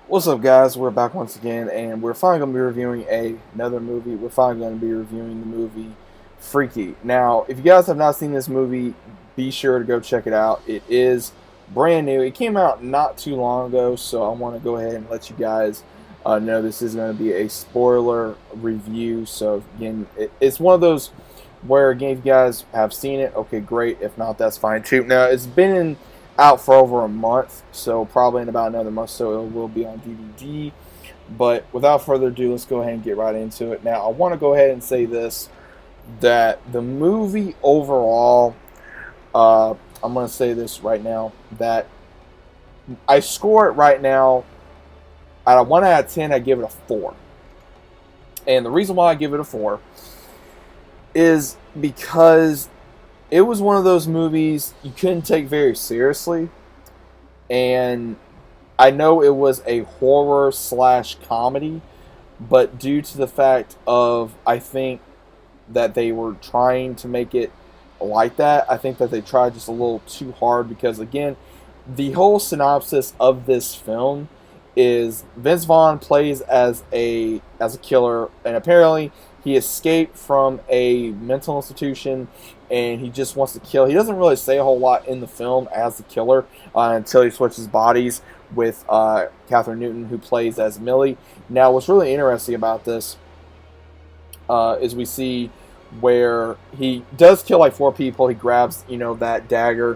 What's up, guys? We're back once again, and we're finally going to be reviewing another movie. We're finally going to be reviewing the movie Freaky. Now, if you guys have not seen this movie, be sure to go check it out. It is brand new. It came out not too long ago, so I want to go ahead and let you guys know this is going to be a spoiler review. So, again, it's one of those where, again, if you guys have seen it, okay, great. If not, that's fine too. Now, it's been out for over a month, so probably in about another month so it will be on DVD. But without further ado, let's go ahead and get right into it. Now, I want to go ahead and say this, that the movie overall, I'm going to say this right now, that I score it right now, out of 1 out of 10, I give it a 4. And the reason why I give it a 4 is because it was one of those movies you couldn't take very seriously. And I know it was a horror slash comedy, but due to the fact of, I think that they were trying to make it like that, I think that they tried just a little too hard because, again, the whole synopsis of this film is Vince Vaughn plays as a killer, and apparently he escaped from a mental institution and he just wants to kill. He doesn't really say a whole lot in the film as the killer until he switches bodies with Catherine Newton, who plays as Millie. Now, what's really interesting about this is we see where he does kill like 4 people. He grabs, that dagger,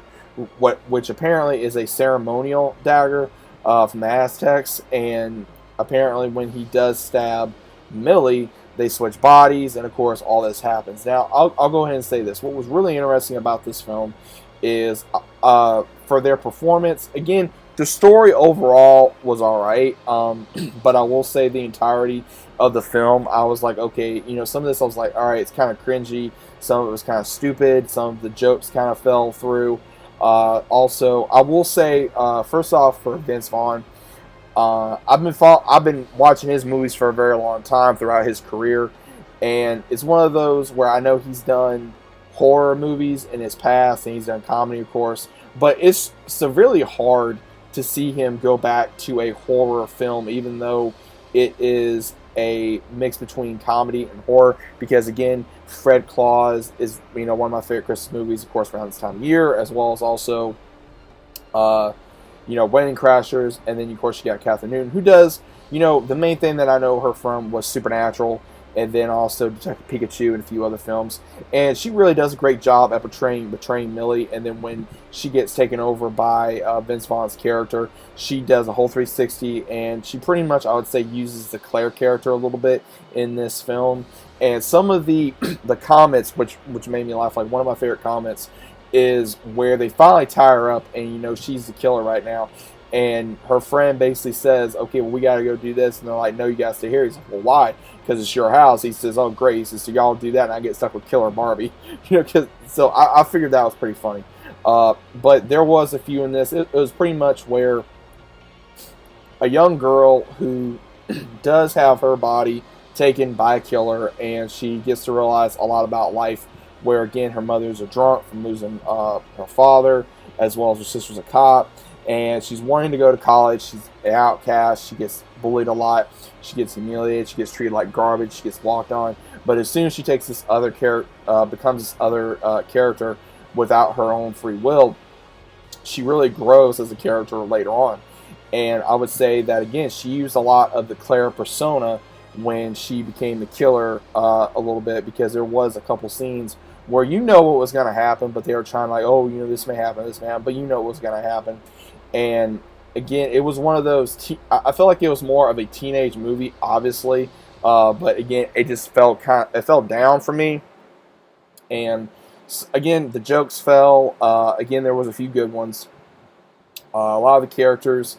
which apparently is a ceremonial dagger from the Aztecs, and apparently when he does stab Millie, they switch bodies, and of course all this happens. Now, I'll go ahead and say this. What was really interesting about this film is for their performance. Again, the story overall was alright, but I will say the entirety of the film, I was like, okay, some of this I was like, alright, it's kind of cringy. Some of it was kind of stupid. Some of the jokes kind of fell through. Also, I will say, first off, for Vince Vaughn, I've been watching his movies for a very long time throughout his career, and it's one of those where I know he's done horror movies in his past, and he's done comedy, of course, but it's severely hard to see him go back to a horror film, even though it is a mix between comedy and horror, because again, Fred Claus is one of my favorite Christmas movies, of course, around this time of year, as well as also Wedding Crashers, and then of course you got Catherine Newton, who does, the main thing that I know her from was Supernatural, and then also Detective Pikachu and a few other films, and she really does a great job at betraying Millie. And then when she gets taken over by Vince Vaughn's character, she does a whole 360, and she pretty much, I would say, uses the Claire character a little bit in this film. And some of the the comments which made me laugh, like one of my favorite comments is where they finally tie her up, and she's the killer right now, and her friend basically says, okay, well, we got to go do this, and they're like, no, you got to stay here. He's like, well, why? Because it's your house. He says, oh, great. He says, so y'all do that, and I get stuck with Killer Barbie. So I figured that was pretty funny. But there was a few in this. It was pretty much where a young girl who does have her body taken by a killer, and she gets to realize a lot about life, where again her mother's a drunk from losing her father, as well as her sister's a cop, and she's wanting to go to college. She's an outcast. She gets bullied a lot. She gets humiliated. She gets treated like garbage. She gets walked on. But as soon as she takes this other becomes this other character without her own free will, she really grows as a character later on. And I would say that again, she used a lot of the Claire persona when she became the killer a little bit, because there was a couple scenes where what was going to happen, but they were trying like, oh, this may happen, but what was going to happen. And again, it was one of those, I felt like it was more of a teenage movie, obviously, but again, it just it fell down for me. And again, the jokes fell. Again, there was a few good ones. A lot of the characters,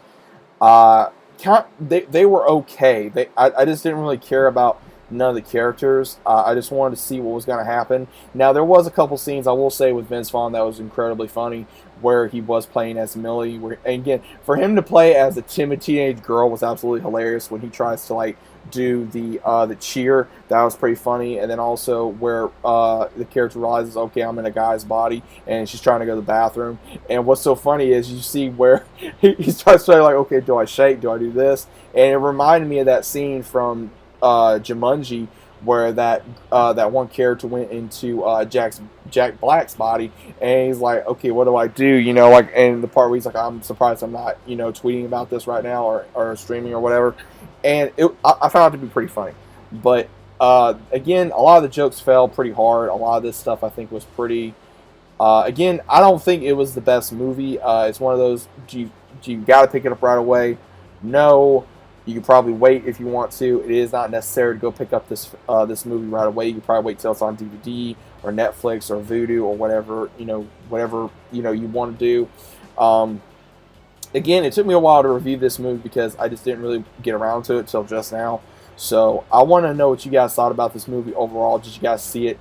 they were okay. I just didn't really care about none of the characters. I just wanted to see what was going to happen. Now, there was a couple scenes, I will say, with Vince Vaughn that was incredibly funny, where he was playing as Millie. And again, for him to play as a timid teenage girl was absolutely hilarious when he tries to, like, do the cheer. That was pretty funny. And then also where the character realizes, okay, I'm in a guy's body, and she's trying to go to the bathroom. And what's so funny is you see where he starts to like, okay, do I shake? Do I do this? And it reminded me of that scene from Jumanji, where that one character went into Jack Black's body, and he's like, okay, what do I do? You know, like, and the part where he's like, I'm surprised I'm not, you know, tweeting about this right now, or streaming or whatever. And I found it to be pretty funny. But again, a lot of the jokes fell pretty hard. A lot of this stuff I think was pretty. Again, I don't think it was the best movie. It's one of those, you got to pick it up right away. No, you can probably wait if you want to. It is not necessary to go pick up this movie right away. You can probably wait till it's on DVD or Netflix or Vudu or whatever you want to do. Again, it took me a while to review this movie because I just didn't really get around to it till just now. So I want to know what you guys thought about this movie overall. Did you guys see it?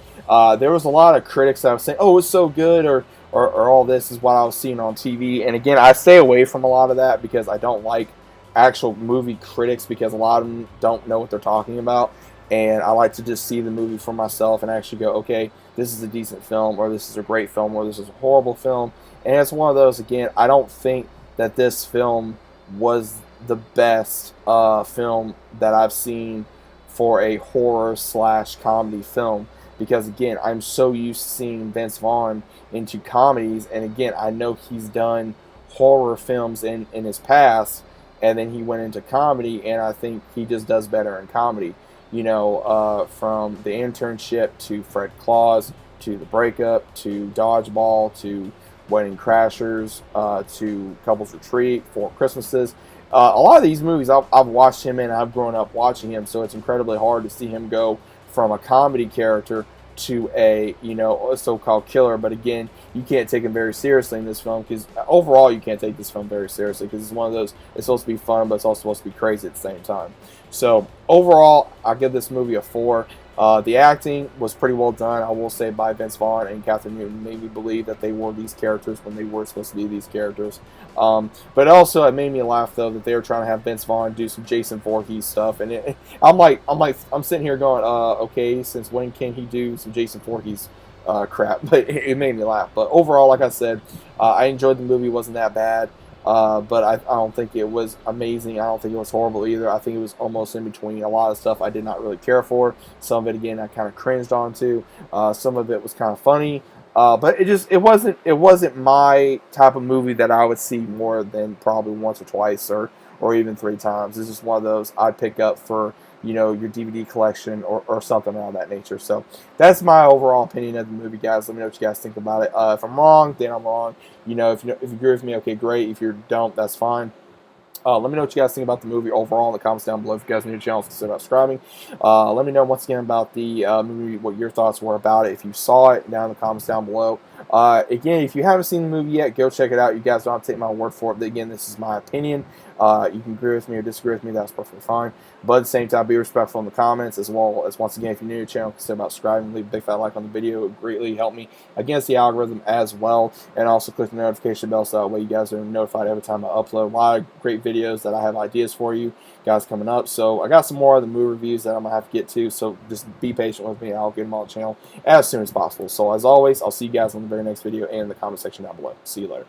There was a lot of critics that were saying, "Oh, it's so good," or all this is what I was seeing on TV. And again, I stay away from a lot of that because I don't like actual movie critics, because a lot of them don't know what they're talking about. And I like to just see the movie for myself and actually go, okay, this is a decent film, or this is a great film, or this is a horrible film. And it's one of those, again, I don't think that this film was the best film that I've seen for a horror / comedy film, because again, I'm so used to seeing Vince Vaughn into comedies, and again, I know he's done horror films in his past, and then he went into comedy, and I think he just does better in comedy. You know, from The Internship to Fred Claus to The Breakup to Dodgeball to Wedding Crashers to Couples Retreat, Four Christmases. A lot of these movies I've watched him in, I've grown up watching him, so it's incredibly hard to see him go from a comedy character to a so-called killer. But again, you can't take him very seriously in this film, because overall you can't take this film very seriously, because it's one of those, it's supposed to be fun, but it's also supposed to be crazy at the same time. So overall, I'll give this movie a 4. The acting was pretty well done, I will say, by Vince Vaughn and Catherine Newton. Made me believe that they were these characters when they were supposed to be these characters. But also, it made me laugh though that they were trying to have Vince Vaughn do some Jason Voorhees stuff, and I'm sitting here going, okay, since when can he do some Jason Voorhees crap? But it made me laugh. But overall, like I said, I enjoyed the movie. It wasn't that bad. But I don't think it was amazing. I don't think it was horrible either. I think it was almost in between. A lot of stuff I did not really care for. Some of it, again, I kind of cringed onto. Some of it was kind of funny. But it wasn't my type of movie that I would see more than probably once or twice or even 3 times. It's just one of those I'd pick up for, your DVD collection or something around that nature. So that's my overall opinion of the movie, guys. Let me know what you guys think about it. If I'm wrong, then I'm wrong. If you agree with me, okay, great. If you don't, that's fine. Let me know what you guys think about the movie overall in the comments down below. If you guys are new to the channel, consider subscribing. Let me know once again about the movie, what your thoughts were about it. If you saw it, down in the comments down below. Again, if you haven't seen the movie yet, go check it out. You guys don't have to take my word for it. But again, this is my opinion. You can agree with me or disagree with me. That's perfectly fine. But at the same time, be respectful in the comments, as well as, once again, if you're new to the channel, consider subscribing. Leave a big fat like on the video. It would greatly help me against the algorithm as well. And also click the notification bell so that way you guys are notified every time I upload. A lot of great videos that I have ideas for you guys coming up. So I got some more of the movie reviews that I'm going to have to get to. So just be patient with me. I'll get them on the channel as soon as possible. So as always, I'll see you guys on the very next video and in the comment section down below. See you later.